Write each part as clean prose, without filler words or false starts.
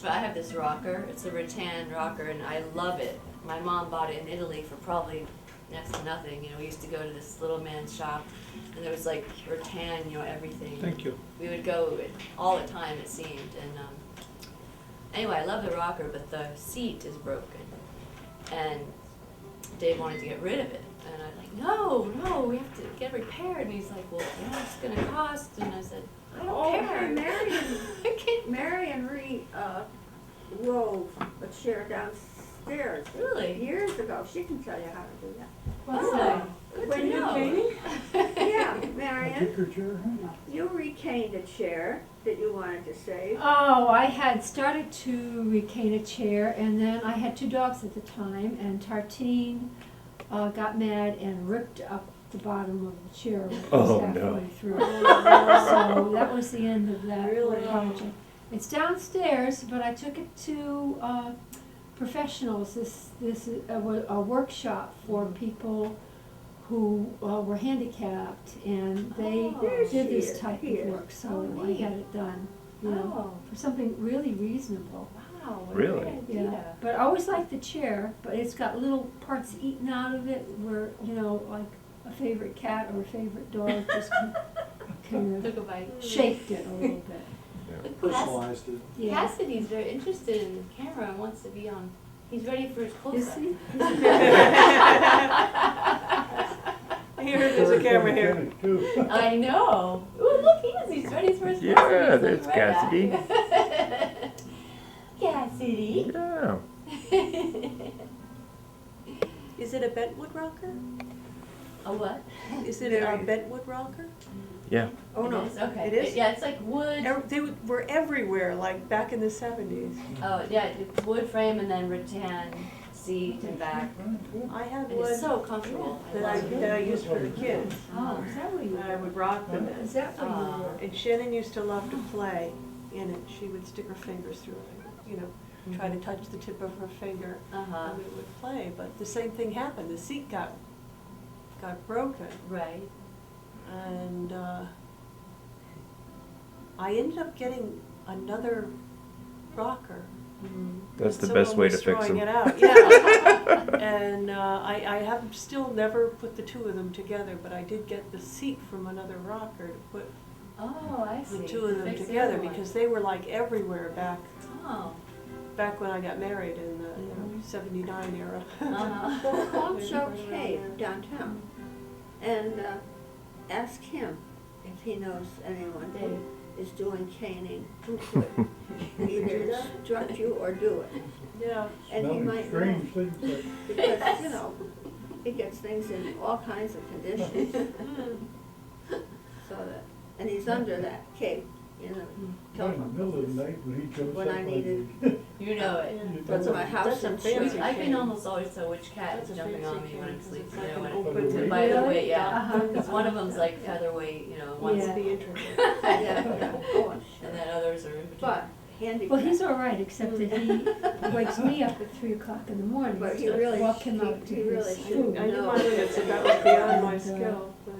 So I have this rocker. It's a rattan rocker, and I love it. My mom bought it in Italy for probably next to nothing. You know, we used to go to this little man's shop, and there was like rattan, you know, everything. Thank you. We would go all the time, it seemed. And anyway, I love the rocker, but the seat is broken, and Dave wanted to get rid of it. And I'm like, no, we have to get repaired. And he's like, well, you know, it's going to cost. And I said, I don't care. Marion wove a chair downstairs. Really? Years ago. She can tell you how to do that. Oh, good When to you know. Yeah, A Marion, kicker chair, huh? you recaned a chair that you wanted to save. Oh, I had started to recane a chair, and then I had 2 dogs at the time, and Tartine got mad and ripped up the bottom of the chair when it was Oh, halfway no. through. So that was the end of that Really? project. It's downstairs, but I took it to professionals. This is a workshop for people who were handicapped, and they Oh, there did she this is, type here. of work, so Oh, I neat. had it done, you know, Oh, for something really reasonable. wow. what a Really? great Yeah, idea. but I always liked the chair, but it's got little parts eaten out of it where, you know, like a favorite cat or a favorite dog just kind Took of a bite. shaped it a little bit. Personalized it. Yeah. Cassidy's very interested in the camera and wants to be on. He's ready for his Is close-up. he? Here, there's a camera here. Photogenic, too. I know. Ooh, look, he is. He's ready for his Yeah, close-up. He's there's looking right Cassidy. at- Cassidy. Yeah. Is it a bentwood rocker? A what? Is it a bentwood rocker? Yeah. Oh, no. It is? Okay. It is? Yeah, it's like wood. They were everywhere, like back in the 70s. Oh, yeah, it's wood frame and then rattan seat and back. I had And wood it's so comfortable. I that I love it. used for the kids. Oh, is that what you And I would rock them in. Is that what you were? And Shannon used to love to play in it. She would stick her fingers through it, you know, try to touch the tip of her finger. Uh-huh. And it would play, but the same thing happened. The seat got broken. Right. And I ended up getting another rocker. Mhm. That's the Someone best way was to fix throwing them. it out, yeah. And I have still never put the 2 of them together, but I did get the seat from another rocker to put Oh, I see. the 2 of them Fix the together, other one. because they were like everywhere Oh. back when I got married in the 79 era. Uh-huh. Well, call Joe Cave downtown and ask him if he knows anyone who is doing caning who could either instruct you or do it. Yeah. And he Smelling might know, strange things, but because, you know, he gets things in all kinds of conditions. So that, and he's under that cape, you know, in the telephone. middle of the night when he jumps When up I on needed- me. You know it. That's my house That's a in fancy Chile. I've been cane. almost always told which cat is That's a jumping fancy on me when cane, I'm 'cause sleeping. it's You like know, an when open to- by the Really? weight, yeah. Uh-huh. Because one of them's like featherweight, you know, one's, Yeah. Must be intricate. Yeah. Oh, and sure. then others are in between. But handicapped. Well, he's all right, except that he wakes me up at 3 o'clock in the morning But he to really walk him he- out to he really his should food. I knew No. my limits, and that was beyond my And, skill, but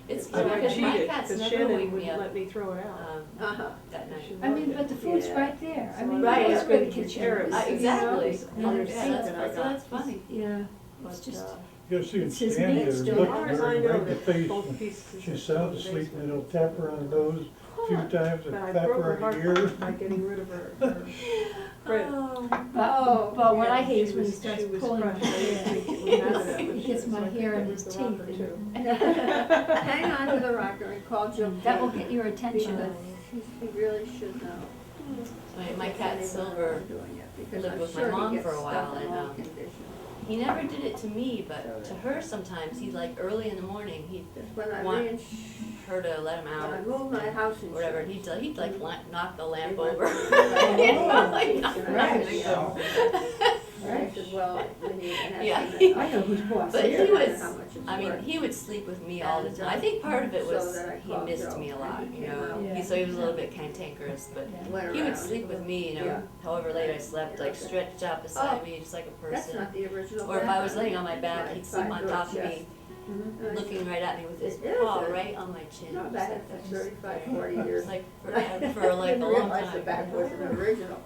It's so I because my cheated, cats because never Shannon wake me wouldn't up let me throw it out. Uh-huh. That night. She I mean, loved but it. the food's Yeah. right there. I mean, Right. that's where the It's kitchen very- is. Exactly. you know? Another And Yeah, seat that's, that I so got. that's funny. Yeah, But, it's just, You gotta see him It's his stand meat there still. and look As far at as her I right know, in the that face. both and pieces she's are sound in the asleep, basement. and he'll tap her on the nose a few times But and I tap broke her her heart in the ear. by getting rid of her credit. Oh. but what I Yeah, hate is she when he was- starts she was pulling my crushed. I hair. didn't think it would matter that He much, gets so my I hair in got his rid of teeth. the rocker, too. Hang on to the rocker and call Joe Cave. That will get your attention. Because he really should know. My cat Silver Doing it, because lived I'm with my sure he mom gets for a while, stuff in and, all conditions. he never did it to me, but to her sometimes, he'd like early in the morning, he'd Just when I want reinsure, her to let him when I out, moved my house or insurance. whatever, and he'd like knock the lamp They went- over. Right. You know, like, knock Right. everything over. And I said, well, we need an Yeah. estimate. I know who's boss. But he Here, was, how much it's I mean, worth. he would sleep with me all the And, time. I think part of it so was that I he called missed Joe, me a and lot, he you came know. out. Yeah. So he was a little bit cantankerous, but Went he would around. sleep with me, you know, Yeah. however late I slept, like stretched out beside Oh, me, just like a That's person. not the original. Or if I was background. laying on my back, Right, he'd sleep side on door top of chest. me, And I looking said, right at me with his "It is paw a- right on my chin. No, It was back like, for that was- 35, 40 years. It was like for like a Didn't long realize the time. back was an original.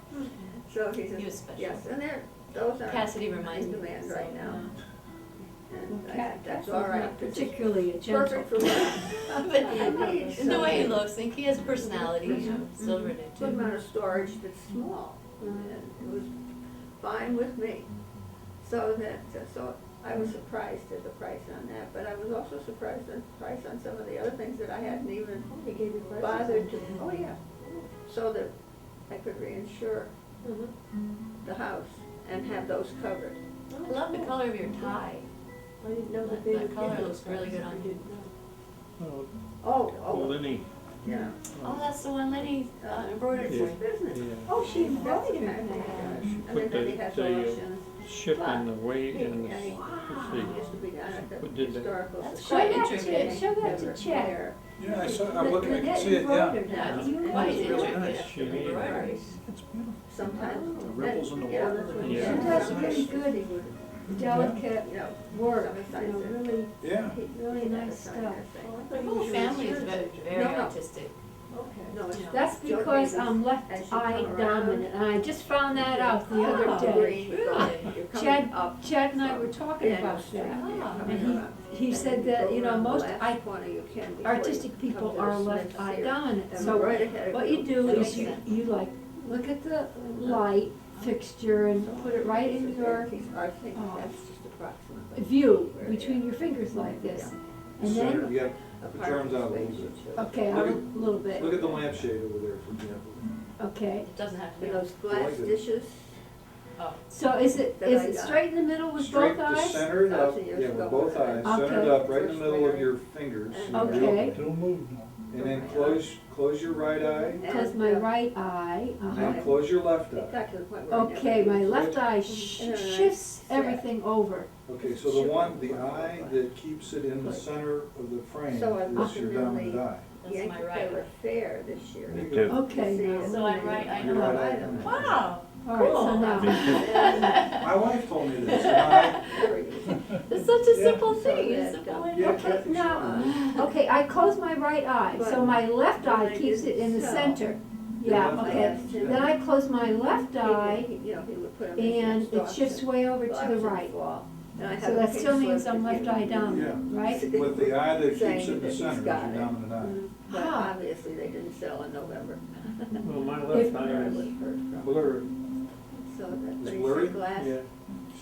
So he He was says, special. yes, and those are Cassidy reminds in me. demand so, right now. Well, And I Cat, think that's Cat's all right. not particularly a gentle. Perfect for me. But I need in the way he something. looks, I think he has personality, you know, silver in it Good too. amount of storage that's small, and it was fine with me. So I was surprised at the price on that, but I was also surprised at the price on some of the other things that I hadn't even They gave you prices. bothered to, oh yeah, so that I could reinsure the house and have those covered. I love the color of your tie. I didn't know that That- they that would color give you looks really good on prices. I you. didn't know. Oh, Oh, Lenny, yeah. Oh, that's the one Lenny embroidered It's for his you. business. yeah. Oh, she That's the embroidered kind of thing he that. does. And Put then he the- has the, auctions. ship and the weight and the, And he let's used to be down at the What did they- historical That's Show quite society. that intricate. to, show that to They were Chet. there. Yeah, I saw, The- I'm looking, I the can see it, yeah. embroidered Yeah, that. it's You quite know, really intricate. nice. She made it. Embroidery. It's beautiful. Sometimes. The ripples in the Yeah, water. that's what Yeah. he She does does. really good, delicate You know, work, some you besides know, it. really, Yeah. really He nice had to sign stuff. that thing. My whole family is very No, no. artistic. No, it's That's Joe because Davies. I'm left As you eye come around, dominant, and I just found that out the Oh, other day. green, you're Really? coming Chad, up Chad and I were talking Daniel about Street, that. you're Ah. coming And around. he And said then that, go you know, around the most last corner you can before artistic you people come to are the left Smiths eye here. dominant, And so right ahead of what you do That is makes you like, look at the light fixture and put it right in your I think oh, that's just approximately. view between your fingers like this. And Center, then, yeah, A it part turns of out a the little space bit. you chose. okay, Look a at- little bit, Look at the lampshade over there, for example. okay. It doesn't have to be. And those glass like it. dishes, Oh, So is it That I got. straight in the middle with Straight both to eyes? center it up, 1,000 years yeah, ago. with both eyes, center it Okay. up, right in the First middle of layer. your fingers. And- you know, Okay. don't move now. And then close your right eye, Close my right eye, and uh-huh. then close your left it eye. got to the point where. I Okay, never my used left it. eye And then I shifts set. everything over. Okay, so the eye that keeps it in the center of the frame So I is looked your in the dominant eye. that's Yankee my right. Taylor Fair this year. Me too. Okay, See now. it. So I'm right, I You're know. right eye dominant. Wow, All right, so Cool. now, And My wife told me this, and I, very easy. it's such a Yeah. simple So thing, that, it's simple. yeah, yeah, okay, Kathy, now, okay, I close my right eye, so But my left when eye I keeps did it in the so, center. Your Yeah, left okay. eye. Then I close my left eye, You know, he would put them in and his it stalks shifts and way over to blocks the in right. wall. And I So have a that pink still means slip I'm to left give eye him. dominant, right? with the eye that keeps Saying it in the that he's center is your got it. dominant eye. But Ah. obviously, they didn't sell in November. Well, my If- left eye Where I is was hurt from. blurry, So that, but It's he blurry? said glass, yeah.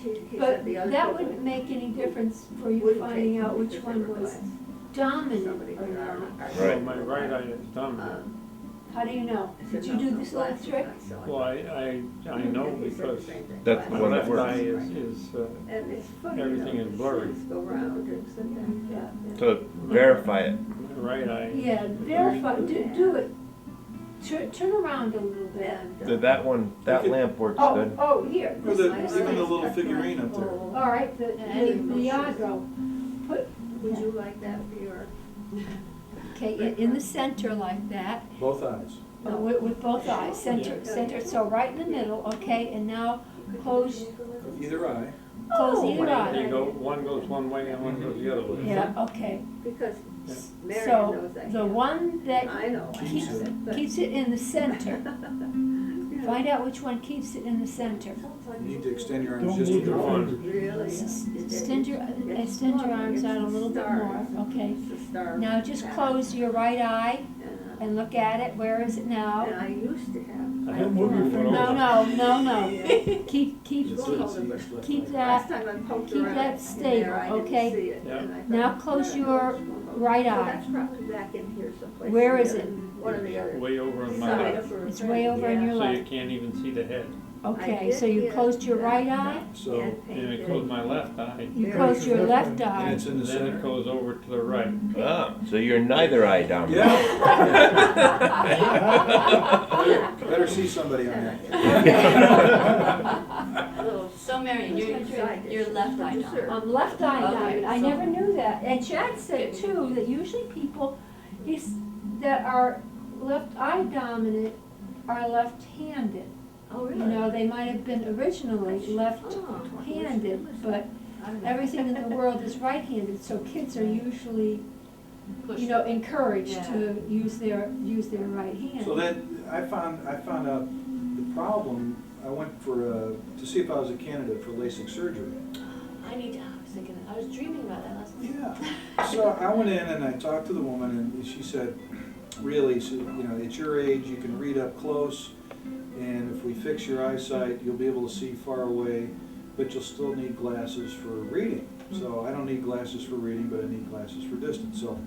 he But said the other that people wouldn't make any difference for you wouldn't finding take out them which because one they were was glass. dominant Somebody or that are- not. are- Right. Well, my right eye is dominant. How do you know? I Did said, you "No, do no, this little glass is trick? not selling." Well, I know And he said the because same thing, That's my glass what left it works. eye is, And it's funny, everything you know, is the blurry. seeds go round and sit there, yeah. To verify it. my right eye. Yeah, verify, do it. Turn around a little bit. And, That one, that You could- lamp works Oh, good. oh, here. Or this the, is even the nice. little figurine up there. All right, the Iago. Put, Would you like that for your? okay, in the center like that, Both eyes. with both eyes, center, so right in the middle, okay, and now close Either eye. either They eye. go, one goes one way and one goes the other way. Yeah, okay. Because Mary So knows that. the one that I know, I keeps, have it, but. keeps it in the center, find out which one keeps it in the center. You need to extend your arms Don't just a move your little. arms. Really? Extend your arms out a little bit more, okay. It's the star. Now just pattern. close your right eye And, and look at it, where is it and now? I used to have. I don't move your foot No, Yeah. keep Last that, time I poked keep around that in stable, there, I didn't okay? see it, Yeah. and I thought, Now close "Yeah, your it's gonna go." right So eye. that's probably back in here someplace. Where in is the it? other- One of the other. Way over on my side left, of her It's friend, way over in yeah. your so you left. can't even see the head. Okay, I so did you get closed your that right eye, So, hand And I painted. close my left eye, you Very close your left and eye. it's in the then it center. goes over to the right. Ah, so you're neither eye dominant. Yeah. Better see somebody on that. Little So Mary, you're left eye down. I'm left eye Okay, dominant, I so- never knew that. And Chad said too, that usually people that are left eye dominant are left-handed. Oh, You know, they might have been originally left-handed, but everything in the world is right-handed, so kids are usually, Push. you know, encouraged Yeah. to use their right hand. So that, I found out the problem, I went to see if I was a candidate for LASIK surgery. I was dreaming about that last night. Yeah. So I went in and I talked to the woman and she said, really, so, you know, at your age, you can read up close, and if we fix your eyesight, you'll be able to see far away, but you'll still need glasses for reading. So I don't need glasses for reading, but I need glasses for distance. So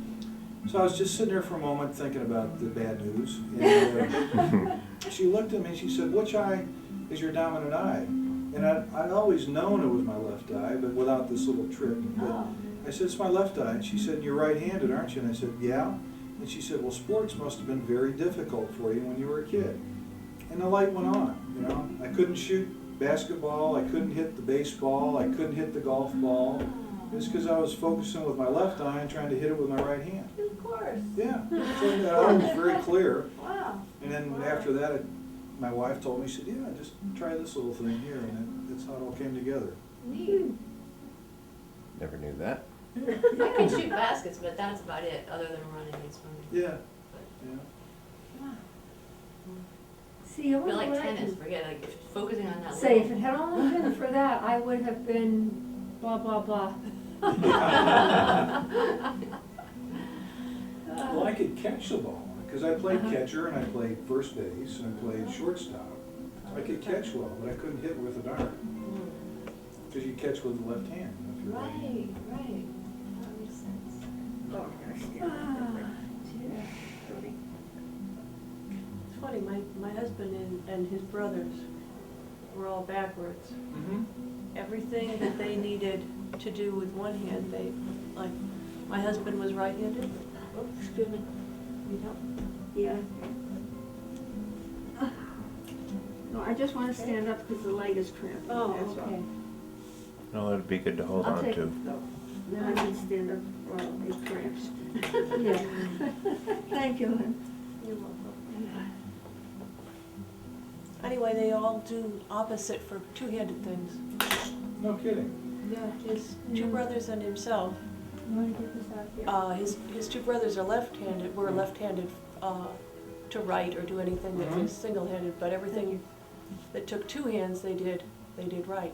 I was just sitting there for a moment thinking about the bad news. And she looked at me and she said, which eye is your dominant eye? And I'd always known it was my left eye, but without this little trick. But Oh. I said, it's my left eye. And she said, you're right-handed, aren't you? And I said, yeah. And she said, well, sports must have been very difficult for you when you were a kid. And the light went on, you know. I couldn't shoot basketball, I couldn't hit the baseball, I couldn't hit the golf ball. It's because I was focusing with my left eye and trying to hit it with my right hand. Of course. Yeah, so that all was very clear. Wow. And then after that, my wife told me, she said, yeah, just try this little thing here, and that's how it all came together. Neat. Never knew that. I can shoot baskets, but that's about it, other than running and swimming. Yeah, yeah. See, I I feel wonder like what I tennis, can forget, like, focusing on that say, if little. it had only been for that, I would have been blah, blah, blah. Well, I could catch the ball, because I played Uh-huh. catcher, and I played first base, and I played shortstop. I could catch well, but I couldn't hit with an arm, because you catch with the left hand. If you're right-handed. Right, that makes sense. Oh, gosh, yeah. Ah, dear. It's funny, my husband and his brothers were all backwards. Mhm. Everything that they needed to do with one hand, like, my husband was right-handed. Oh, excuse me. Need help? Yeah. No, I just want to stand up because the leg is cramped. Oh, that's all. okay. No, it'd be good to hold I'll on take to. it though. Then I can stand up while it cramps. Yeah. Thank you, Lynn. You're welcome. Anyway, they all do opposite for two-handed things. No kidding. Yeah, his two Mm. brothers and himself. You wanna get this out here? His two brothers are left-handed, were left-handed to write or do anything that was single-handed, but everything that took two hands, they did right.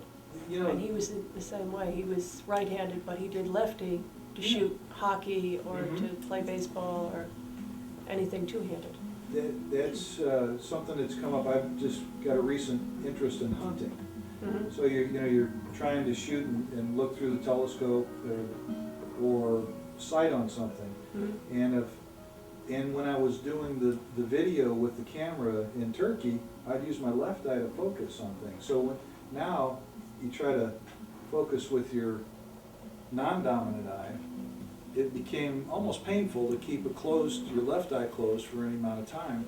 You know, And he was the same way. He was right-handed, but he did lefty to shoot hockey or to play baseball or anything two-handed. that's something that's come up. I've just got a recent interest in hunting. So you're trying to shoot and look through the telescope or sight on something. And when I was doing the video with the camera in Turkey, I'd use my left eye to focus on things. So now you try to focus with your non-dominant eye. It became almost painful to keep your left eye closed for any amount of time.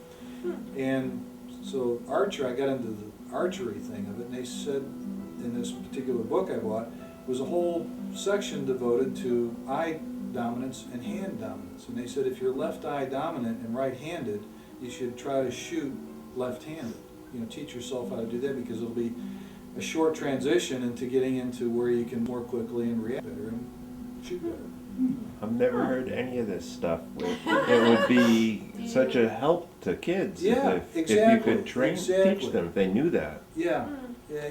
And so I got into the archery thing of it, and they said in this particular book I bought, was a whole section devoted to eye dominance and hand dominance. And they said if you're left eye dominant and right-handed, you should try to shoot left-handed. You know, teach yourself how to do that, because it'll be a short transition into getting into where you can more quickly and react better and shoot better. I've never heard any of this stuff. It would be such a help to kids Yeah, if you exactly, could exactly. teach them, if they knew that. Yeah,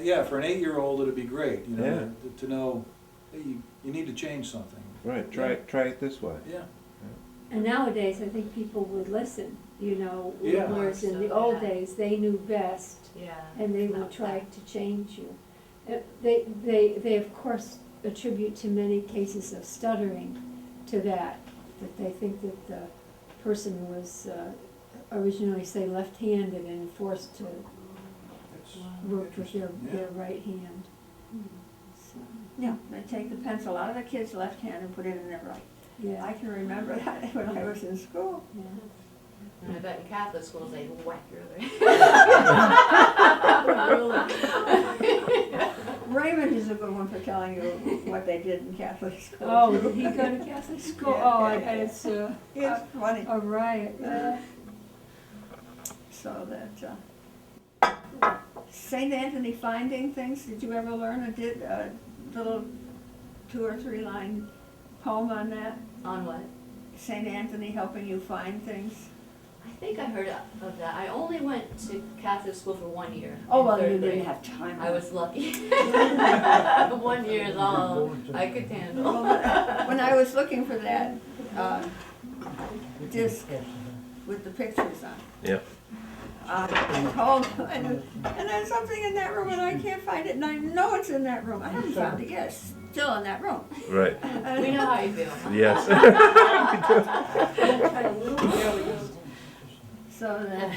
yeah. For an 8-year-old, it'd be great. You know, Yeah. to know, hey, you need to change something. Right, try it this way. Yeah. And nowadays, I think people would listen, you know, Yeah. whereas in the So, old yeah. days, they knew best, Yeah. and they would try to change you. They of course attribute to many cases of stuttering to that they think that the person was originally, say, left-handed and forced to That's work with their interesting. right hand. So, Yeah, they take the pencil out of the kid's left hand and put it in their right. I yeah, can remember that when I was in school. yeah. And I bet in Catholic schools they whack your other. Raymond is a good one for telling you what they did in Catholic school. Oh, did he go to Catholic school? Yeah, Oh, yeah, yeah. it's It's funny. a riot. So that, St. Anthony finding things, did you ever learn a little 2 or 3 line poem on that? On what? St. Anthony helping you find things? I think I heard of that. I only went to Catholic school for 1 year. Oh, in well, you third didn't grade. have time. I was lucky. 1 year is all I could handle. When I was looking for that disc with the pictures on, Yep. I told, and there's something in that room and I can't find it, and I know it's in that room. I haven't found it yet. It's still in that room. Right. We know how you feel. Yes. So that,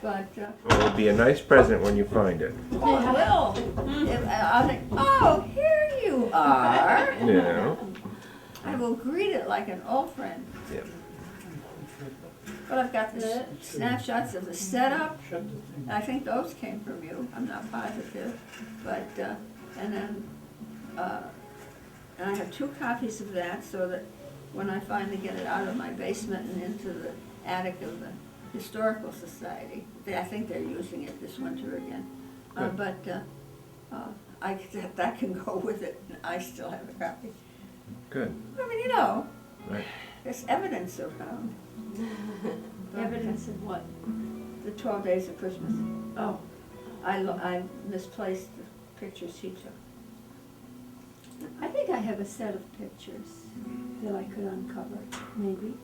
but, Well, it'll be a nice present when you find it. oh, it will. I'll think, oh, here you are. You know? I will greet it like an old friend. Yep. But I've got the snapshots of the setup. I think those came from you. I'm not positive. But, and then, and I have 2 copies of that so that when I finally get it out of my basement and into the attic of the Historical Society, I think they're using it this winter again. Good. That can go with it. I still have a copy. Good. I mean, you know, Right. there's evidence of Evidence of what? the 12 days of Christmas. Oh, I misplaced the pictures he took. I think I have a set of pictures that I could uncover, maybe.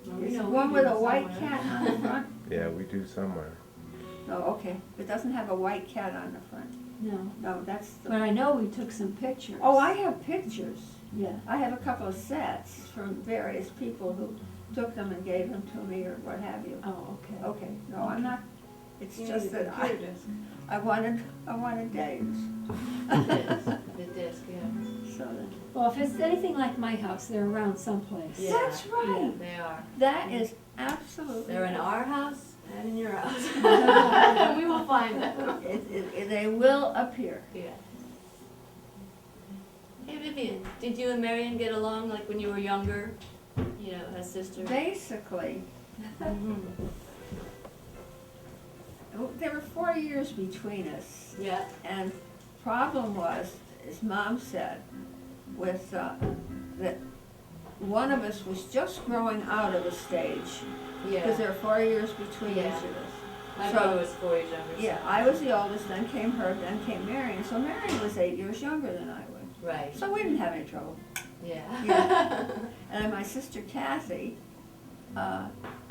Well, we Is know it we one do with a somewhere. white cat on the front? Yeah, we do somewhere. Oh, okay. It doesn't have a white cat on the front. No, No, that's but the... I know we took some pictures. Oh, I have pictures. Yeah. I have a couple of sets from various people who took them and gave them to me or what have you. Oh, okay. Okay, no, I'm not, it's You just need a that computer disc. I wanted Dave's. The disc, yeah. So that, Well, if it's anything like my house, they're around someplace. Yeah. that's right. They are. That is absolutely. They're in right. our house and in your house. We will find them. They will appear. Yeah. Hey Vivian, did you and Marion get along like when you were younger? You know, as sisters? Basically, Mhm. there were 4 years between us, Yeah. and problem was, as Mom said, with that one of us was just growing out of a stage because Yeah. there are 4 years between Yeah. each of us. My So- brother was 4 years younger. so- Yeah, I was the oldest, then came her, then came Marion. So Marion was 8 years younger than I was. Right. So we didn't have any trouble. Yeah. Yeah. And then my sister Kathy,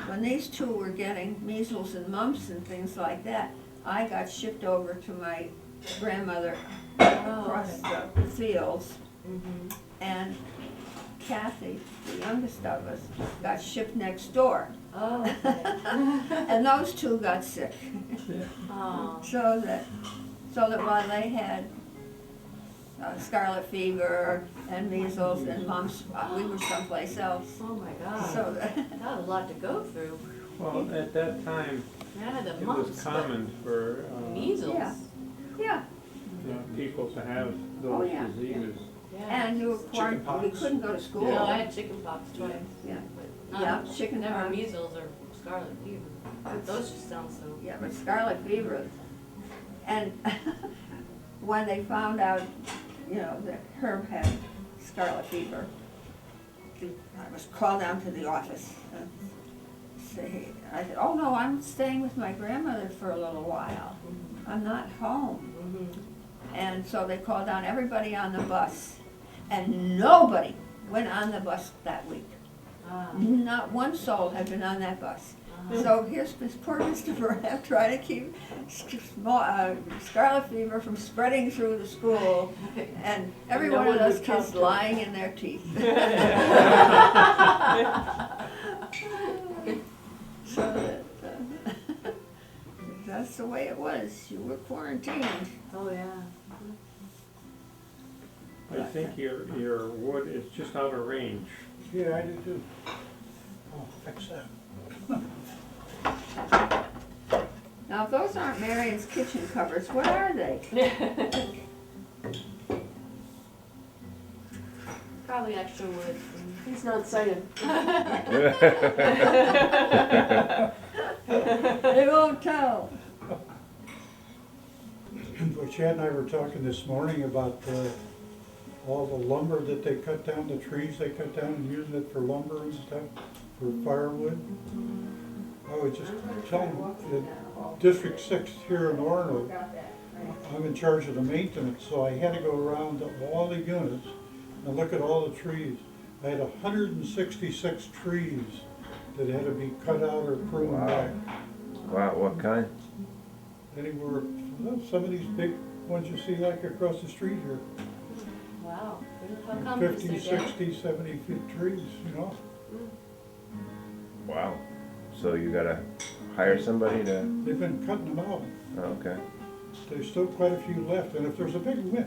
when these 2 were getting measles and mumps and things like that, I got shipped over to my grandmother across okay. the fields. Mhm. And Kathy, the youngest of us, got shipped next door. Oh, okay. And those 2 got sick. Oh. So that while they had scarlet fever and measles and mumps, we were someplace else. Oh my God. So that, That was a lot to go through. Well, at that time, I had the it mumps, was but common for measles. Yeah. yeah, people to have Oh, those yeah, diseases. Yeah. and you were quarantined, we couldn't go to school. No, I had chicken pox twice. Yeah. But not, Yeah, chicken never pox. measles or scarlet fever. Those just sound so. Yeah, but scarlet fever, and when they found out, you know, that Herb had scarlet fever, I was called down to the office and I said, oh no, I'm staying with my grandmother for a little while. I'm not home. Mhm. And so they called down everybody on the bus, and nobody went on the bus that week. Ah. Not one soul had been on that bus. So here's this poor Mr. Burnett trying to keep scarlet fever from spreading through the school, and every No one of one those would come kids to lying in their teeth. So that, that's the way it was. You were quarantined. Oh, yeah. I think your wood is just out of range. Yeah, I do too. Oh, fix that. Now, if those aren't Marion's kitchen cupboards, what are they? Probably extra wood. He's not sighted. They won't tell. But Chad and I were talking this morning about all the lumber that they cut down, the trees they cut down and using it for lumber and stuff, for firewood. I was just telling them, that District 6 here in Orono, I'm in charge of the maintenance, so I had to go around to all the units and look at all the trees. I had 166 trees that had to be cut out or pruned Wow. back. Wow, what kind? Anywhere, well, some of these big ones you see like across the street here, Wow, how come? Is 50, there dead? 60, 70 feet trees, you know? Wow. So you gotta hire somebody to, They've been cutting them out. okay. There's still quite a few left, and if there's a big wind,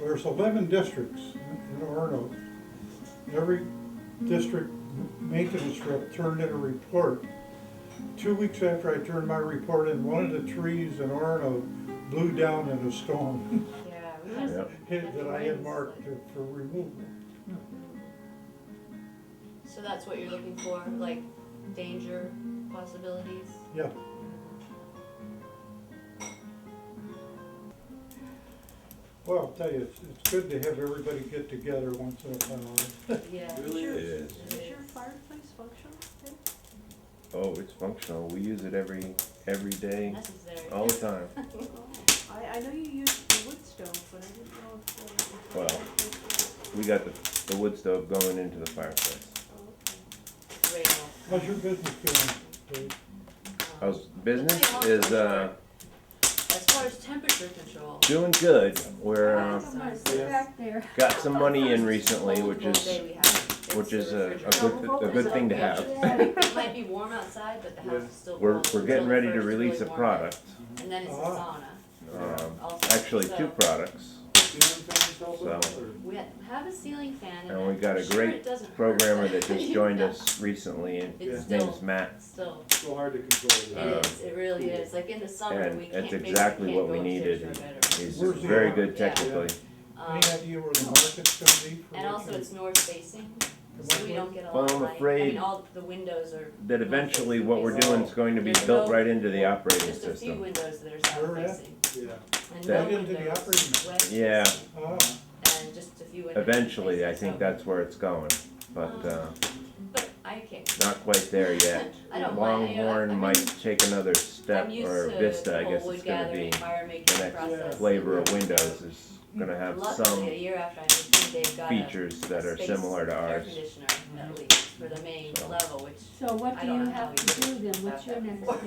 there's 11 districts in Orono. Every district maintenance rep turned in a report. 2 weeks after I turned my report in, one of the trees in Orono blew down in a storm Yeah, we have Yep. that I had marked for removal. So that's what you're looking for, like danger possibilities? Yeah. Well, I'll tell you, it's good to have everybody get together once in a while. Yeah. Really is. Is your fireplace functional? Oh, it's functional. We use it every day, Necessary. all the time. I know you use the wood stove, but I didn't know if. Well, we got the wood stove going into the fireplace. Great. How's your business doing, Dave? How's business is As far as temperature control. doing good. We're Somebody sit back there. got some money in recently, which All is day we have. which It's is the a refrigerator. good thing to have. It might be warm outside, but the house is still We're cold we're getting until the ready to first release really a warm product. day. And then it's a sauna. Also. Actually, So, two products. So, We have a ceiling fan and we got a I'm sure great it doesn't hurt. programmer that just joined us recently, and It's his still- name's Matt. Still, So hard to control. it is, it really is, like in the summer, And we it's can't, basically exactly can't what go we upstairs needed. to our bedroom. He's Where's the very owner? good technically. Um, Any idea where the market's gonna be for And what also you- it's north facing, so we don't get a Well, lot of I'm light. I afraid mean, all the windows are. That north eventually facing, what we're basically. doing is going to be There's built no- right into the operating Just a few system. windows that are south Where at? facing. Yeah. And That- no Right into the windows operating- west Yeah. facing, Ah, and just a few windows. Eventually, I facing think south. that's where it's going, but But I can't. not quite there yet. I don't mind, you know, Longhorn I mean, might take another step, I'm used or to Vista, the I whole guess wood it's gonna gathering, be. fire making The next process. flavor of Windows is gonna have Luckily, a some year after I moved in, they've got features that a are space similar to air ours. conditioner, at least, for the main So. level, which, So what I do don't you know how have we to did do then? What's your that next before.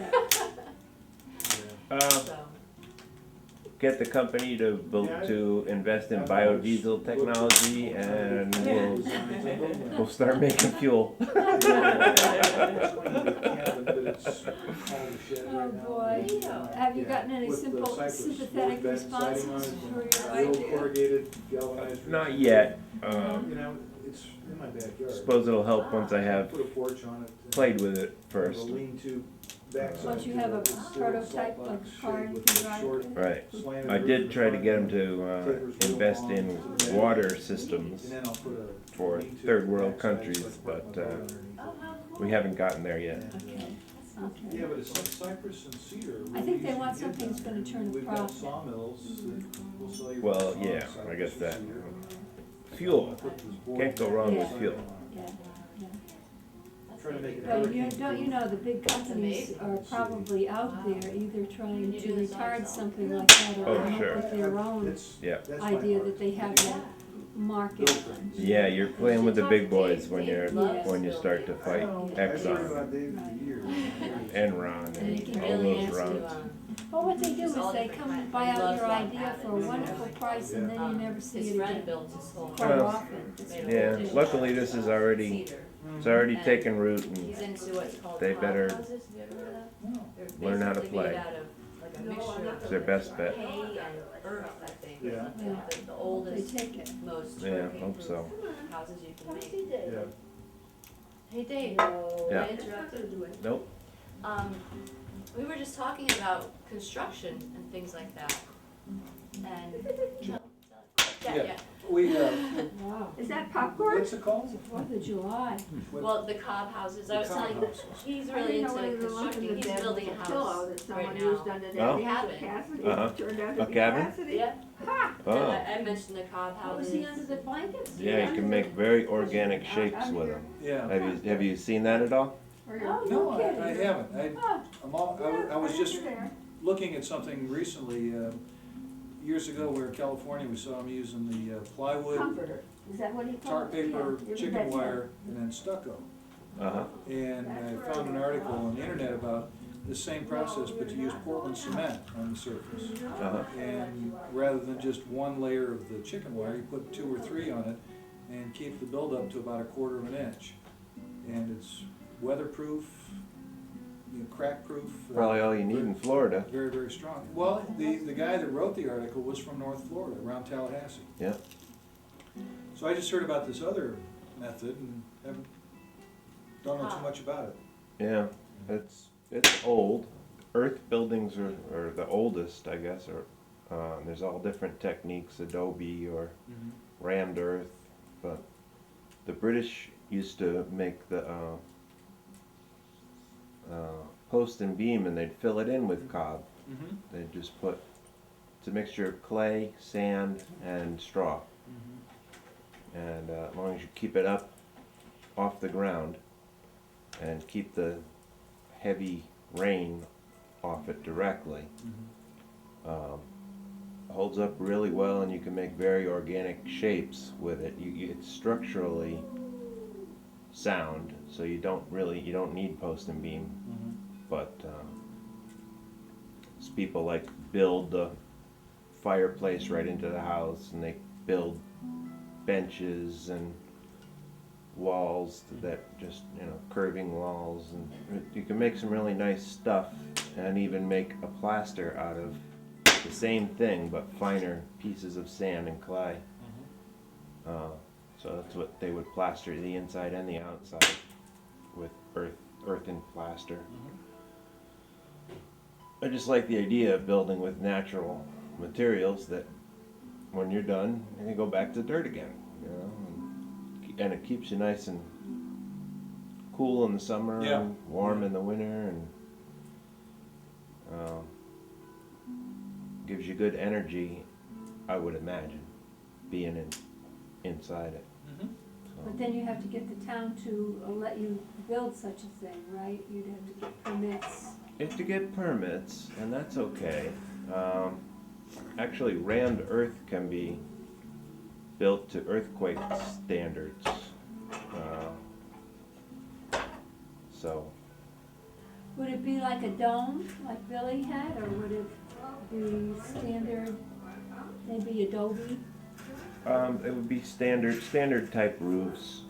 step? so, Get the company to invest in biodiesel technology, and we'll start making fuel. Oh, boy. Have you gotten any sympathetic responses for your idea? corrugated galvanized. Not yet. You know, it's in my backyard. Suppose it'll help once I have Put a porch on it. played with it Have first. a lean-to backside. Once you have a to it, prototype salt of box car shape you with can a drive short in? Right. slanted I roof did in try to front get of them it. to invest in water systems And then I'll put a for lean-to third world backside, countries, so I can put but my boat underneath. oh, how cool. we haven't gotten there yet. Okay, Yeah, okay. but it's like cypress and cedar. I think they want something that's gonna turn a We've got profit. sawmills that will sell you. Well, saws, yeah, I cypress guess and that. cedar. Fuel. Put this board Can't go wrong with back fuel. on. Yeah, yeah. Trying to make it But hurricane don't you know, the big That's companies amazing. are probably out there either trying Can you to do this on retard yourself? something like that or Oh, come sure. up with their own It's- Yeah. that's my idea part. that they have that market on. Yeah, you're playing with the big boys when Dave you're loves when you start to building. fight I know, I've heard Exxon, about Dave for years. Enron, And you can and all really those ask runs. to, Well, what they do Just is all they different come and kinds. buy He out loves your like idea that. for a wonderful price and then you never see his it friend again. built his whole. Quite Well, often. Yeah, luckily this is already Cedar. it's already And taken root, He's and into what's called they pod better houses. Have you ever heard of that? They're learn how to basically made play. out of like a mixture of It's their best bet. hay and earth, I think. Yeah. Yeah. The They oldest, take it. most Yeah, hurricane hope so. houses you can make. Yeah. Hey Dave, Yeah. I interrupted. Nope. We were just talking about construction and things like that. And Yeah. We, Wow. Is that popcorn? what's it called? It's the 4th of July. Well, the cob houses, I was The cob telling, houses. he's I really didn't know into whether the lump in constructing, the he's bed was building a a pillow house that someone right used now. under Oh. there. We have Because it. Cassidy Uh-huh. turned out A to be cabin? Cassidy. Yeah, Oh, and I mentioned the cob Oh, houses. was he under the blankets? yeah, you can make very organic shapes with them. Yeah. Have you seen that at all? Oh, No, no I kidding. haven't. Oh, I was just Under there. looking at something recently, years ago, we were in California, we saw them using the plywood, Comforter, is that what he tar called it? paper, Yeah, chicken that's it. wire, and then stucco. Uh-huh. And I found an article on the internet about the same process, but to use Portland cement on the surface. Uh-huh. And rather than just one layer of the chicken wire, you put 2 or 3 on it and keep the buildup to about 1/4 of an inch. And it's weatherproof, crack-proof. Probably all you need in Florida. Very, very strong. Well, the guy that wrote the article was from North Florida, around Tallahassee. Yeah. So I just heard about this other method and don't know too much about it. Yeah, it's old. Earth buildings are the oldest, I guess, or there's all different techniques, adobe or rammed earth, but the British used to make the post and beam, and they'd fill it in with cob. Mm-hmm. They'd just put, it's a mixture of clay, sand, and straw. And as long as you keep it up off the ground and keep the heavy rain off it directly, holds up really well, and you can make very organic shapes with it. It's structurally sound, so you don't need post and beam. But people like build the fireplace right into the house, and they build benches and walls that just, curving walls, and you can make some really nice stuff, and even make a plaster out of the same thing but finer pieces of sand and clay. So that's what they would plaster the inside and the outside with earthen plaster. I just like the idea of building with natural materials that when you're done, you can go back to dirt again, and it keeps you nice and cool in the summer and warm in the winter, and gives you good energy, I would imagine, being inside it. but then you have to get the town to let you build such a thing, right? You'd have to get permits. You have to get permits, and that's okay. Actually, rammed earth can be built to earthquake standards. So, Would it be like a dome, like Billy had, or would it be standard, maybe adobe? it would be standard type roofs,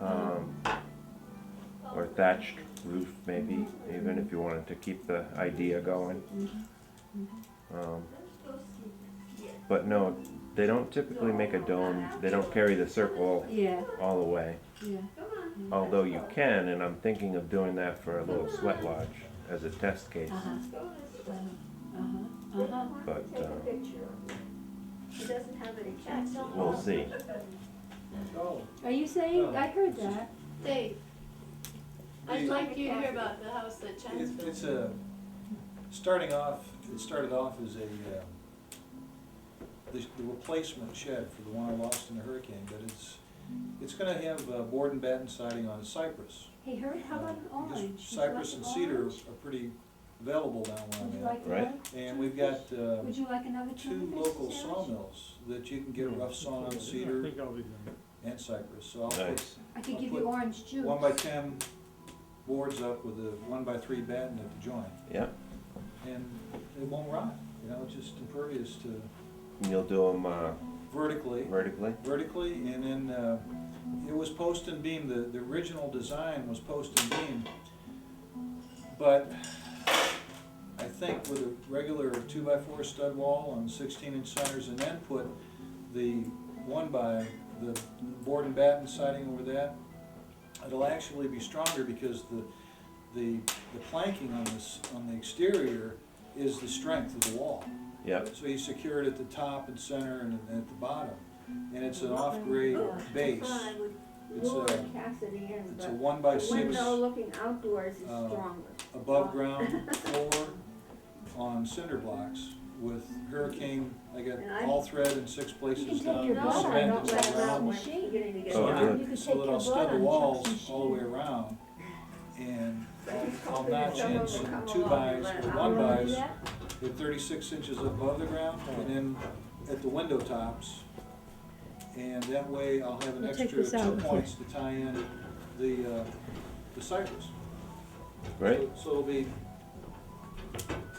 or thatched roof maybe, even if you wanted to keep the idea going. But no, they don't typically make a dome. They don't carry the circle Yeah, all the way. yeah. Although you can, and I'm thinking of doing that for a little sweat lodge as a test case. But Take a picture. He doesn't have any cats. we'll see. Oh, Are you saying, I heard that. Dave, I'd like you to hear about the house that Chen's built. it's it started off as the replacement shed for the one I lost in the hurricane, but it's gonna have board and batten siding on a cypress. Hey, Herb, how about an Because orange? Would you cypress like and an cedar orange? are pretty available down where Would you I'm like at. Right. orange? And we've got Would you like another 2 Tony local fish sandwich? sawmills that you can get a rough sawn on I cedar think I'll be done. and cypress. So I'll put Nice. I could I'll give put you orange juice. 1x10 boards up with a 1x3 batten at the joint, Yep. and it won't rot. It's just impervious to And you'll do them vertically, vertically? and then it was post and beam. The original design was post and beam, but I think with a regular 2x4 stud wall on 16-inch centers, and then put the the board and batten siding over that, it'll actually be stronger because the planking on the exterior is the strength of the wall. Yep. So you secure it at the top and center and at the bottom. and it's an off-grade base. I would It's lure a- Cassidy in, It's a but 1x6 window looking outdoors is stronger. above ground floor on cinder blocks with hurricane, I got And I- all thread in 6 places take down, your the blood, I cement don't is let all it out around. when it's beginning to get Oh, dark. good. You could So take that your I'll blood stud the on walls Chuck's all the way machine. around, and I'll hoping notch someone in will some come 2x along and or let- 1x Do that? with 36 inches above the ground, and then at the window tops. And that way I'll have an We'll take extra this out 2 with you. points to tie in the cypress. Right, So it'll be,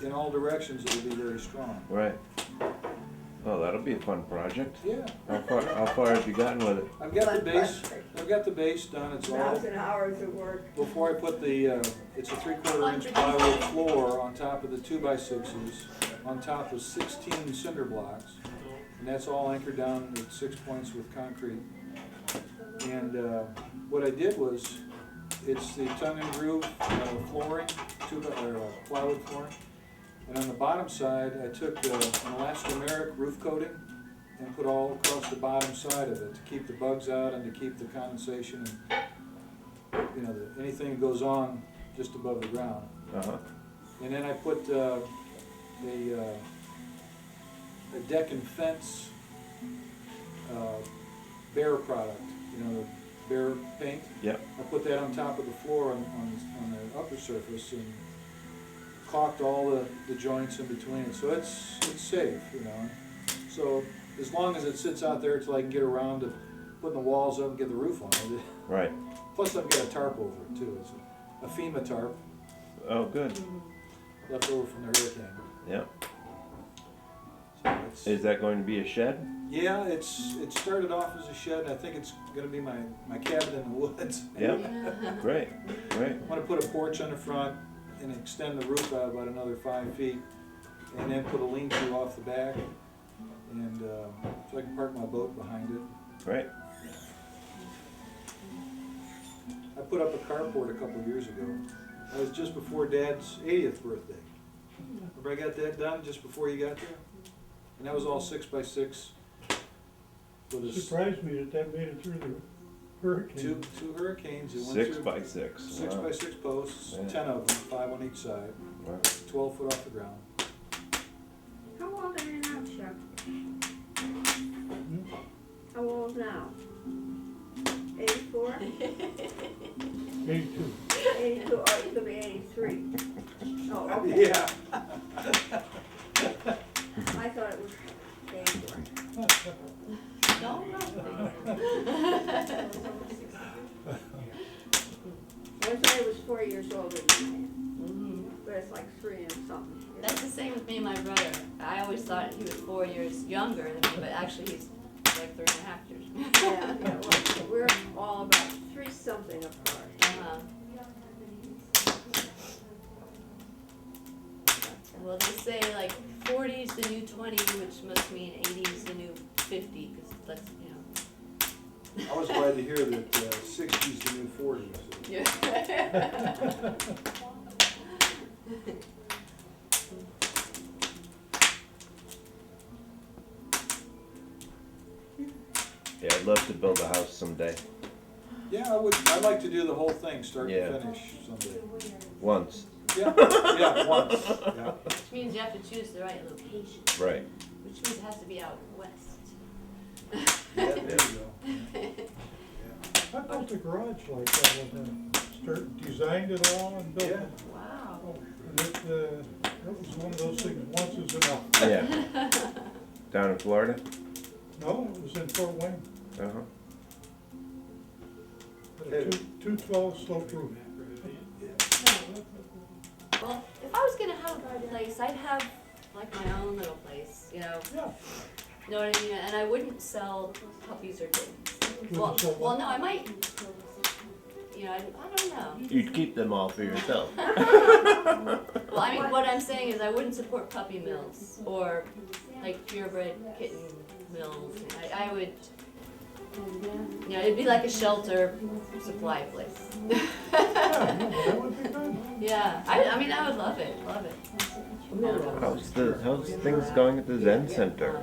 in all directions, it'll be very strong. right. Oh, that'll be a fun project. Yeah, How far have you gotten with it? I've got the Fun base, project. I've got the base done, it's all, 1,000 hours of work. before I put the, it's a 3/4 inch plywood floor on top of the 2x6s, on top of 16 cinder blocks. And that's all anchored down at 6 points with concrete. And what I did was, it's the tongue and groove flooring, plywood flooring. And on the bottom side, I took an elastomeric roof coating and put all across the bottom side of it to keep the bugs out and to keep the condensation and, you know, anything that goes on just above the ground. Uh-huh, And then I put a deck and fence bear product, you know, the bear paint. yep, I put that on top of the floor on the upper surface and caulked all the joints in between it, so it's safe, you know. So as long as it sits out there till I can get around to putting the walls up and get the roof on it. right. Plus I've got a tarp over it too, it's a FEMA tarp Oh, good, left over from the hurricane. yep. So it's, Is that going to be a shed? yeah, it started off as a shed, and I think it's gonna be my cabin in the woods. Yep, great, great. I'm gonna put a porch on the front and extend the roof out about another 5 feet, and then put a lean-to off the back, and so I can park my boat behind it. Great. I put up a carport a couple of years ago. That was just before Dad's 80th birthday. Remember I got that done just before you got there? And that was all 6x6 with a Surprised me that made it through the hurricane. two hurricanes. It went 6 through by 6. 6x6 posts, Yeah. 10 of them, 5 on each side, Wow. 12 foot off the ground. How old are you now, Chuck? How old now? 84? 82. 82, or you could be 83. Oh, okay. Yeah. I thought it was 84. No, I thought it was 4 years older than me, but it's like 3 and something. That's the same with me and my brother. I always thought he was 4 years younger than me, but actually he's like 3.5 years. Yeah, well, we're all about 3 something apart. Uh-huh. Well, they say like 40's the new 20, which must mean 80's the new 50, because that's, you know. I was glad to hear that 60's the new 40s. Yeah. Yeah, I'd love to build a house someday. Yeah, I'd like to do the whole thing, start Yeah. to finish someday. Once. Yeah, yeah, once, yeah. Which means you have to choose the right location, Right. which means it has to be out west. Yeah, there you go. I built a garage like that when I designed it all and built Yeah. it. Wow. And that was one of those things, once is enough. Yeah. Down in Florida? No, it was in Fort Wayne. Uh-huh. Had a 212 slope roof. Well, if I was gonna have a place, I'd have like my own little place, you know. Yeah. Know what I mean? And I wouldn't sell puppies or kittens. Wouldn't sell Well, what? no, I might. You know, I don't know. You'd keep them all for yourself. Well, I mean, what I'm saying is I wouldn't support puppy mills or like purebred kitten mills. I would You know, it'd be like a shelter supply place. Yeah, no, that would be good. Yeah, I mean, I would love it, love it. How's things going at the Zen Center?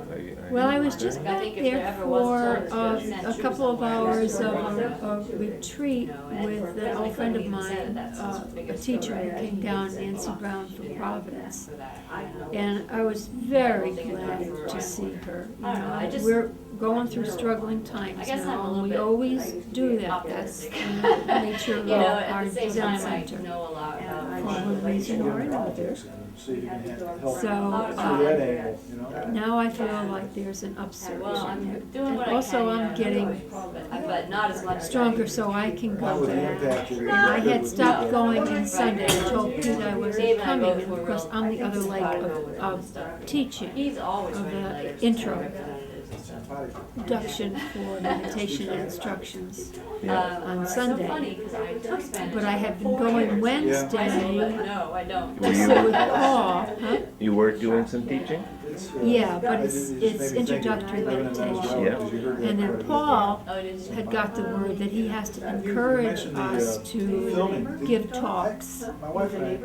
Well, I was just I back think if there there ever was for a chance, a couple of hours of a retreat with an old friend of mine, a teacher who came down, Nancy Brown from Providence. And I was very glad to see her. You know, we're going through struggling times now, and we always do that. That's the nature of You know, our at the same Zen time, I Center. know a lot For about. one reason or another. See if you can help So, through that angle, you know? now I feel like there's an upsurge. Well, I'm And doing what I can. also, I'm you know, getting but not as much. as I stronger used so to. I can Not go with the back. impact that And it I did had with stopped the- going on Sunday. I told Pete I wasn't Dave and I coming both were because real- I'm the other leg of teaching, He's always of writing the letters intro. to representatives and stuff. induction for meditation and instructions Yeah. on It's Sunday. so funny, 'cause I took Spanish. But I have been for going 4 years. Wednesday I said, no, I don't. Were to you- sit with Paul. Huh? You were doing some teaching? It's, Yeah, but it it's just made me think introductory of living in Venezuela, Yeah. 'cause you heard that And then quite a bit. Paul Oh, it is. had got the word that he has to encourage us to give talks. My wife and I,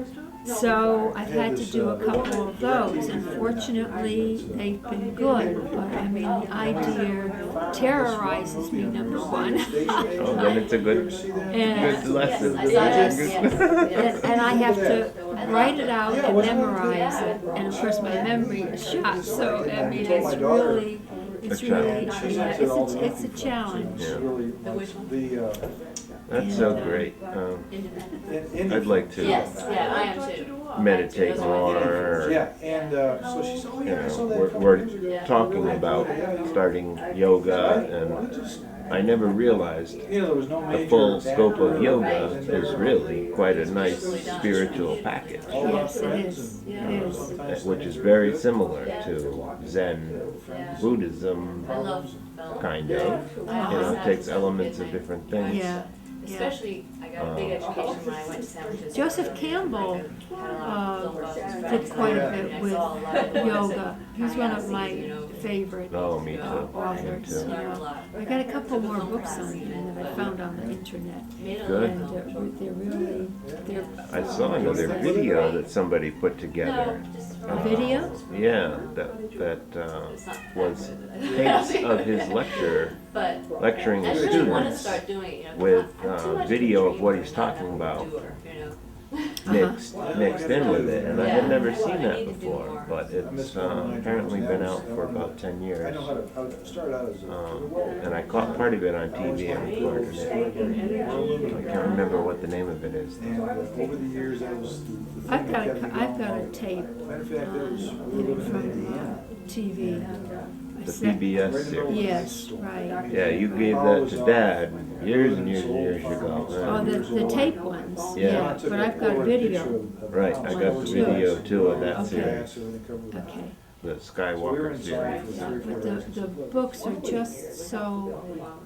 So I've had to do a couple of those, and fortunately, they've been good, but I mean, the idea terrorizes me, number one. Oh, then it's a good And, lesson. Yes, yes, and I have to write it out and memorize it, and of course, my memory is shot, so, I mean, it's really, it's a challenge. Yeah. really, The which one? the, That's so great. I'd like to Yes, yeah, I am too. meditate more. yeah, and, so she said, oh, You yeah, I saw know, that a couple we're years ago. talking about starting yoga, and I never realized You know, there was no the major full scope of background. yoga is really quite a nice spiritual package, Yes, it is, it is. which is very similar to Zen Buddhism, I love kind of. You know, it takes elements of different things. Yeah, yeah. Especially, I got a big education when I went to San Francisco. Joseph Campbell did quite a bit with yoga. He's one of my favorite Oh, me too. authors. Me too. You know. I got a couple more books on him that I found on the internet. Good. And they're really, they're I saw another video that somebody put together. a video? Yeah, that was tapes of his But lecturing the I really want to students start doing it, you know, 'cause with I'm too much of a video of what dreamer he's not talking having a about. doer, you know. mixed in with it, and I had Yeah. never seen I that need to do before, more. but it's apparently been out for about 10 I years. know how to start out as a, And I caught part of it on TV and recorded it. I can't remember what the name of it is. and over the years, that was the thing I've that got kept me I've got a going. tape Matter of fact, that was, we were living from in the TV. I The sent- PBS series. Yes, right. Yeah, you gave that to Dad years and years and years ago. Oh, the tape ones, Yeah. yeah, but I've got video. Right, I got the video too of that Okay. series, Okay. the So we were Skywalker inside series. for Yeah, 3 or 4 but days. the books are just so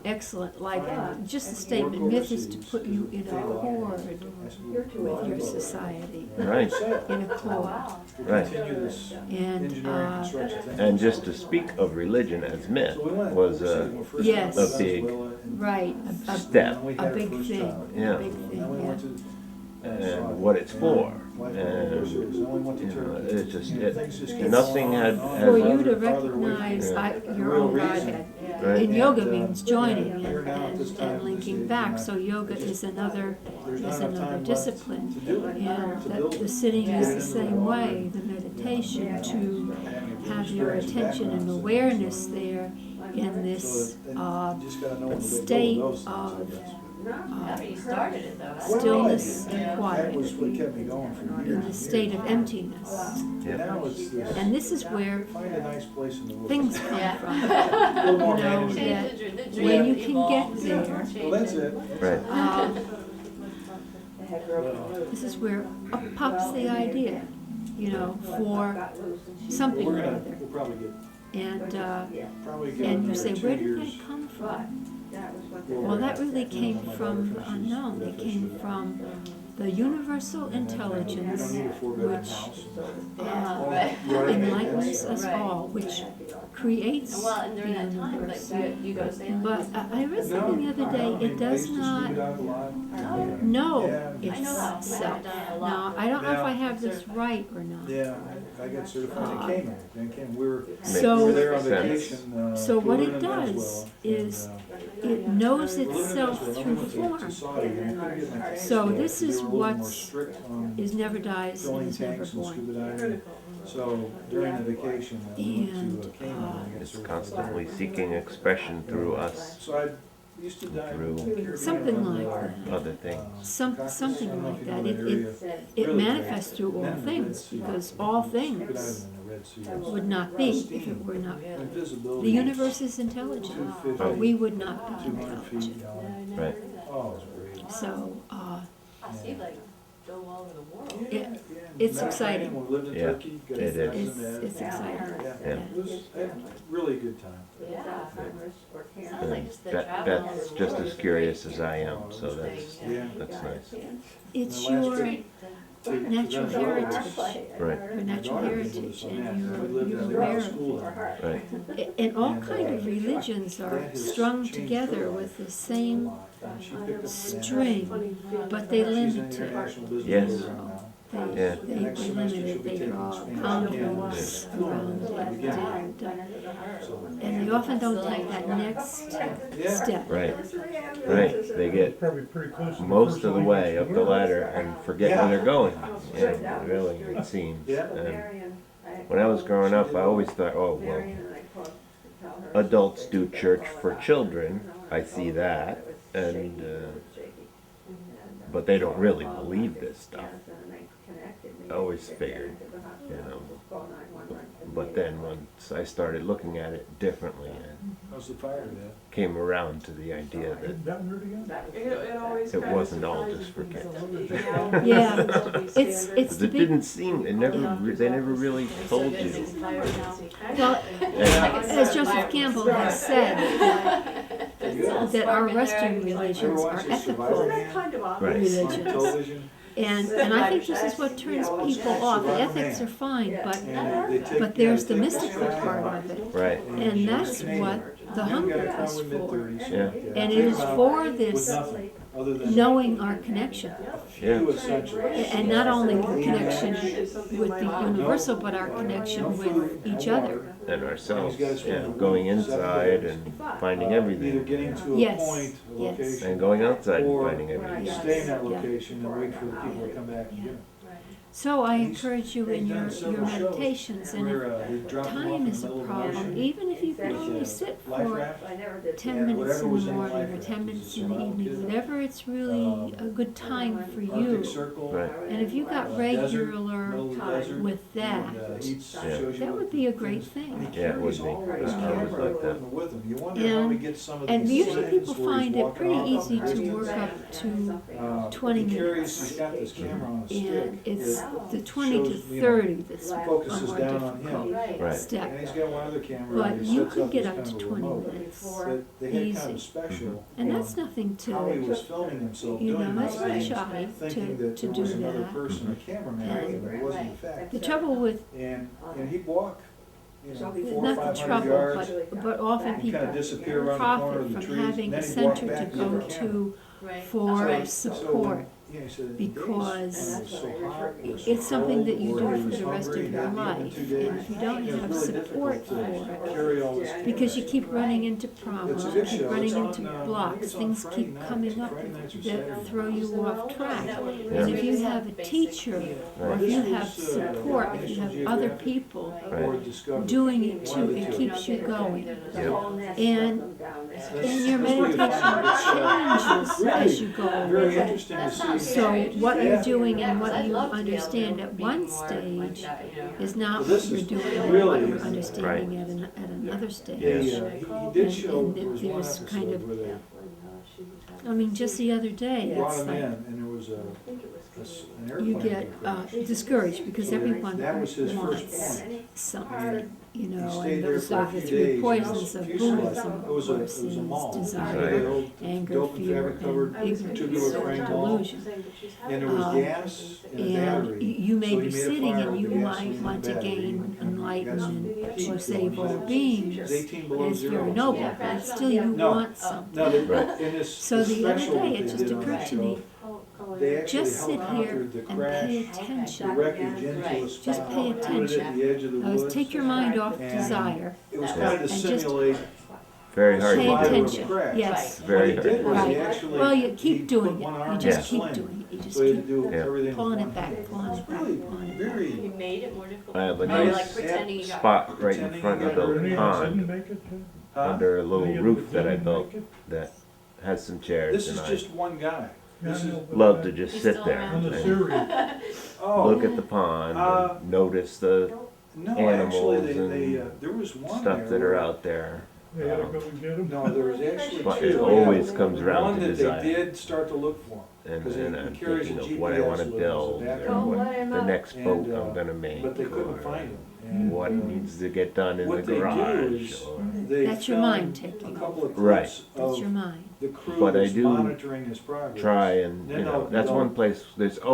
excellent, like, just the statement, myth is to put you in accord with your society, Right, in accord. right. Continue this And, engineering construction thing. And just to speak of religion as myth So we went was overseas when we first Yes. went to a big Venezuela, and Right, step, we a had our big first thing, child. Yeah. a big And thing, then we yeah. went to and what it's for, Life and series. Then we went to you know, Turkey. it just You know, it, things just kept nothing going had, on. For had you to Farther away from recognize the your real own reason. Godhead. right. And yoga And, means joining here now at this time, and linking back, so yoga is another There's not enough time left discipline. to do it, And to that build the it. sitting Get is it the into same body. way, the meditation, to Having a have your experience attention and background. awareness there in So this that- and you just gotta know when to let go state those things, I of guess. Yeah, but you started it though. That's- stillness Well, and That quiet, was what kept me going for years. in and the years. state of emptiness. Yeah. Now it's this, And this is where find a nice place in the woods. things come Yeah. from. A little more You know, management. Change that the dream when you can evolves. get there, Well, that's it. Right. This is where up pops the idea, you know, for something We're or gonna, other. we'll probably get, And probably get and you another say, 2 where did years. that come from? Well, that really came from the unknown. It came from the universal And then, you intelligence don't need a four-bedroom which house. Right. You already made enlightens that. us all, which creates Well, and the during that time, universe. like, you go say. But I read something the other day, it does I not, used to scoop it out a lot. no, Yeah. I know that. it's I self. have done it a lot. Now, I don't know if I Yeah. have this right or not. Yeah, I got certified in Cayman, we were So- there on Makes sense. vacation, So what we were it in does Venezuela, is and, it knows we were living in itself Venezuela, through I went to form. Saudi, and I couldn't get my tanks So filled. this They is were a little more what's- strict on Is never dies and filling is never tanks and born. scuba diving. So during the vacation, we went And, to Cayman and I got It's certified. constantly seeking expression through us, So I used to dive in the Caribbean. Something like and, that. other things. Caucasus, I Something don't know like if you know that. area. It Really manifests great. through all Then the Red things, Sea. because all Scuba diving things in the Red Sea. would not be if it were not. And visibility The is universe is intelligent, 250, but we would not be 200 feet, intelligent. Right. Oh, it's great. So, You'd like go all over the world. It- Yeah, it's Mediterranean, exciting. when we lived in Yeah, Turkey, got it friends is. in there. it's exciting. Yeah, Yeah. it was a really good time. Yeah. Sounds And like just the that, travel all over that's the just world as is curious great. as I am, so that's, Yeah. that's nice. It's And the last your trip to natural Venezuela, heritage, Right, your my natural daughter came with heritage, us on and that. We you're lived in a aware of school it. there. right. And all And, kind of religions That are has strung changed together her with the life a same lot. And she picked up string, but they She's limit in it. international business Yes. program now. Yeah. They Next semester limit she'll it, be they taking draw Spanish contours again. around it, Yeah. So, and they often don't take that next yeah. step. Right, right. They get Probably pretty close to the most first of the language way to up the learn. ladder and forget where they're going. Yeah, really, it seems. Yeah. And when I was growing up, I always thought, oh, well, adults do church for children. I see that, and but they don't really believe this stuff. I always figured, you know. But then once I started looking at it differently, I How's the fire there? came around to the idea Isn't that weird again? that it wasn't all just for kids. Yeah, it's Because the it big, didn't seem, they never really told you. well, And as Joseph Campbell has said, that our Western religions are ethical Right. On religions. television, And I think this is what turns people off. The ethics are fine, and they take. but there's the mystical part of it. Right, And that's what the hunger is for. Yeah. And it is for this Other than. knowing our connection. yeah, And not only the connection with the universal, but our connection with each other. and ourselves, yeah, going inside and finding Either everything, getting to a Yes, point, a yes. location. and going outside and Or finding everything. stay in that Yeah. location and wait for the people to come back and get them. So I He's- encourage you in he's your done several shows meditations, and where, if they drop them off time in is the a middle of the problem, ocean. even if you can Like, only sit life for raft. 10 And minutes whatever in was the in the morning life or raft 10 was a minutes in the survival evening, kit. whatever it's really a good time for Arctic you. Circle. Right. And if you got Desert, regular middle of the time desert, with that, and, eats- Yeah. shows you that what would the be a great things- thing. and he Yeah, it would carries be. all I his would camera like that. equipment with him. You wonder how he gets some of And these usually scenes people where he's find it walking pretty off easy the to distance. work up to 20 He carries, minutes. he's got this camera on a stick. And it's that the 20 to shows, you know, 30 that's a focuses more down on difficult him. Right. step. And he's got one other camera But that he you sets could up get as up kind to of a 20 remote. minutes. But they had kind Easy. of a special And on that's nothing how he to, was filming himself you doing know, these that's not things, shy thinking to that there do was another that. person, a cameraman, And but it wasn't in fact. The trouble with, And he'd walk, you know, 400 or not the 500 trouble, yards, but often and people kind of disappear around the corner profit of the from trees, having and a then he'd walk center to back go the camera. to Right. for Right. support. Yeah, he said, Because it was so hot, it was It's so something that cold, you or do he for was the rest hungry, of your hadn't eaten in life. 2 And days. if you don't It was have really support difficult for it, to carry all this because you camera. keep running into It's problems, a you good keep show. running It's on, into I think blocks, it's on things Friday keep night. coming It's up Friday nights or that Saturday throw nights. you off track. Yeah. And if you have a teacher, or if you have support, if you have other people Right. Discovery. doing it One of too, the it two. keeps you going. Yep. And That's- your that's where you find meditation it's, changes as you go very along. interesting to see. So what you're doing and what I'd you love to be able to understand at be one more like stage that, you know. is not Well, what this you're is doing and really- what you're understanding at another Yes. stage. He did show, And there was one there's kind episode of- where they I mean, just the other day, brought it's him in, like, and there was a an you airplane get crash. discouraged because So everyone that was his first wants point. something, you He know, stayed and there those for a are the few three days, poisons of fuselage. Buddhism, of It was a course, mall. is Right. desire, anger, Dope and fear, fabric-covered and ignorance, tubular frame and wall. delusion. And there was Um, gas and a And battery. you may So he be made a sitting fire and with you the might gasoline and want to battery, gain and got some enlightenment heat or save going. all It beings. was 18 below And it's zero. very so noble, that- but still you No. want something. No, they, Right. in this So this the other special day, that it they just did on occurred the to me, show, they actually just sit here helicoptered the and crash, pay attention. the wreckage into Right. a Just spot, pay put it at attention. the edge of the woods. Take your mind off And desire. It was kind of to And just simulate Very hard Pay to do. attention, crash. yes. What Very he hard. did was he Right. actually, Well, you he keep put doing one it, arm you in just a keep sling. doing it, you just So he had to keep do Yeah. everything with pulling one it back, hand. pulling It's it back, really pulling it very, You made it more difficult. I have a Or you're nice like pretending you got. spot right in Pretending front you of got the Any of us pond, didn't make it, Jim? huh? under a Any little of us roof that I didn't built make it? that has some chairs, This is and just one guy. Yeah, This I is, know, but I love that- to just He's sit still there around. On the and series, oh, look at the pond Uh, and notice the no, actually, animals they, and there was one stuff there that are where- out there. they had to go and get them. No, there was actually But two. it always comes One around to that desire. they did start to look for, And because then he I'm carries a thinking of what I want to GPS with build, his or adapter. what the next And, boat I'm gonna make, but they couldn't or find him. And what needs to get done in the what they do garage, is or they That's your filmed mind taking a couple of Right. clips That's your of mind. the crew But I that's do monitoring his progress. try and, Then you know, they'll- that's they'll- one place, there's, I've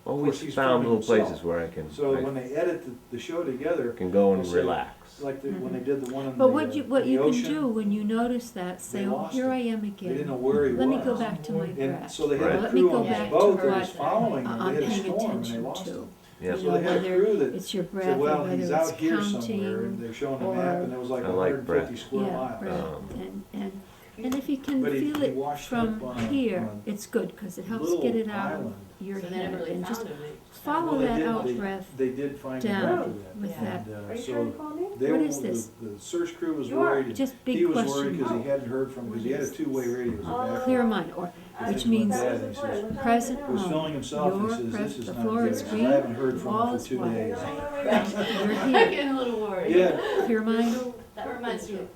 always he's found filming little himself. places where I So when they edit the show together, can go and I'll say, relax. like when they did the one in But the, what you in the can ocean, do when you notice that, say, they oh, lost here him. I am they didn't again. know where he was. Let me go back to my And breath. so they Right. had a Let me crew go on this back boat to that was what following them. I'm They had a paying storm and they attention lost to. him. Yeah. So they had a Whether crew that it's your said, breath, or well, he's whether out it's here somewhere, counting, and they're showing a or- map, and it was like I like 150 breath. square yeah, miles. breath, and if you can But he feel it washed from up on here, on it's good, because it helps little get it out of island. your So they never head, really and just found him. follow Well, they that did- out they- breath They did find him down after that. with Yeah. that. And, so they What were, is this? the search crew was worried. and Just He big was worried question because he mark. hadn't heard from, because he had a two-way radio. It was a back- Clear mind, or, His which name means was Dad, and he says, present he was filming moment. himself, and Your he says, present, this is the not floor good. is I green, haven't heard the from wall him is for 2 white. days. You're I'm here, getting a little worried. Yeah, clear mind, That reminds me of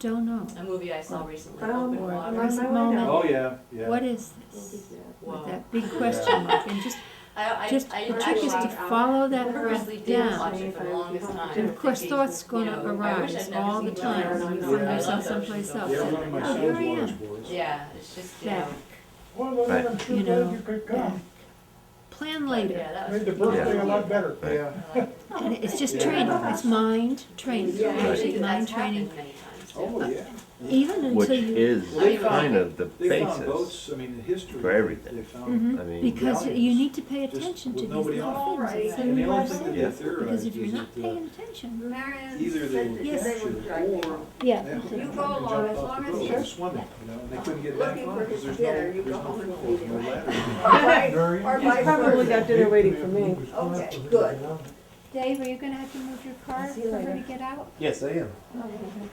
don't know. a movie I saw recently, Or Open Or Water. present moment, oh, yeah, yeah. what is this? Whoa. With that big question mark, and just, I the trick is to actually follow that purposely breath didn't down. watch it for the longest time. And of course, thinking, thoughts gonna you know, I wish arise I'd never all the seen time, Wagner. and you Yeah. find I yourself love someplace those else. Yeah, shows. one of my Oh, son's here I waters am. boys. Yeah, it's just, you Back, know, Well, Right. I'm too you glad know, you could back. come. Plan later, yeah, that was. Made the birthday a lot better. Yeah. and it's just Yeah. training, it's mind training, Yeah, actually, that's mind happened training, many times too. Oh, yeah. even Which until you. is Well, they found- kind of the They found basis. boats, I mean, the history. for everything. They found, I mean, Because values, you need to pay just attention to with these nobody little on things that's and in the your only thing that life. they Yeah. theorized Because if is you're not that, paying attention, Marion either they said were that Yes. they would captured drive or yeah, they had to You jump go along, off as the long as boat you're and swim it, you know, and they couldn't get back looking on for it because his there's dinner, no, you there's go no home and foothold, feed no him. ladder. Or He's vice probably versa. got dinner waiting for me. Okay, good. Dave, are you gonna have to move your car See you for her later. to get out? Yes, I am. Okay.